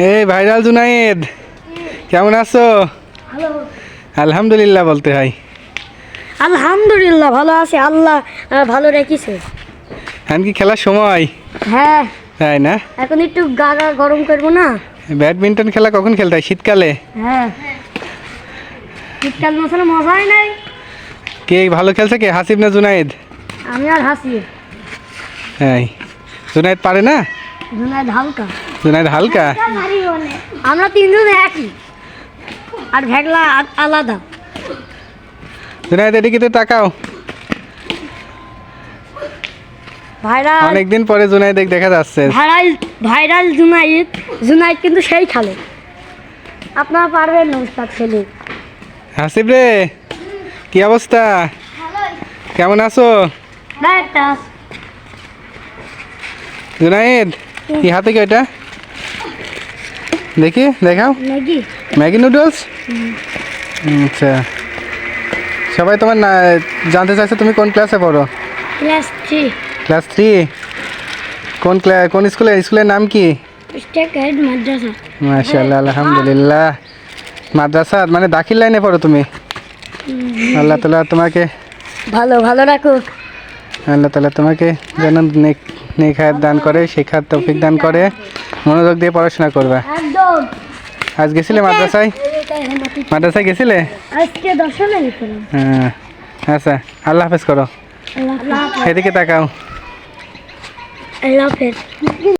এই ভাইরাল জুনায়েদ, কেমন আছো? হ্যালো। আলহামদুলিল্লাহ বলতে হয়। আলহামদুলিল্লাহ ভালো আছে, আল্লাহ ভালো রেখেছে। এখন কি খেলার সময়? হ্যাঁ, তাই না? এখন একটু গা গরম করবো না। ব্যাডমিন্টন খেলা কখন খেলতে হয়? শীতকালে? হ্যাঁ, শীতকাল মশলা মজাই নাই। কে ভালো খেলছে, কে হাসিব না জুনায়েদ? আমি আর হাসি। হ্যাঁ, জুনায়েদ পারে না? জুনায়েদ হালকা। জুনায়েদ হালকা? আমরা তিনজন একই, আর ভেগলা আলাদা। জুনায়েদ এদিকে তো তাকাও। ভাইরাল অনেকদিন পরে জুনায়েদ দেখা যাচ্ছে। Viral viral Junaid. জুনায়েদ কিন্তু সেই খেলে, আপনারা পারবেন না উস্তাদ ছেলে। হাসিব রে, কি অবস্থা? কেমন আছো? না একটা জুনায়েদ, কি হাতে কি ওটা? দেখি, দেখাও। ম্যাগি। Maggi noodles? আচ্ছা, সবাই তোমার না জানতে চাইছে তুমি কোন ক্লাসে পড়ো? ক্লাস 3। ক্লাস 3? কোন স্কুলের নাম কি? স্টেক গাইড মাদ্রাসা। মাশাআল্লাহ, আলহামদুলিল্লাহ। মাদ্রাসা মানে দাখিল লাইনে পড়ো তুমি? আল্লাহ তাআলা তোমাকে ভালো ভালো রাখুক। আল্লাহ তাআলা তোমাকে যেন নেক হায়াত দান করে, শিক্ষার তৌফিক দান করে, মনোযোগ দিয়ে পড়াশোনা করবে। একদম। আজ গেছিলে মাদ্রাসায়? মাদ্রাসায় গেছিলে? আজকে দর্শনে গেছিলাম। হ্যাঁ, আচ্ছা, আল্লাহ হাফেজ করো। আল্লাহ এদিকে তাকাও। হাফেজ।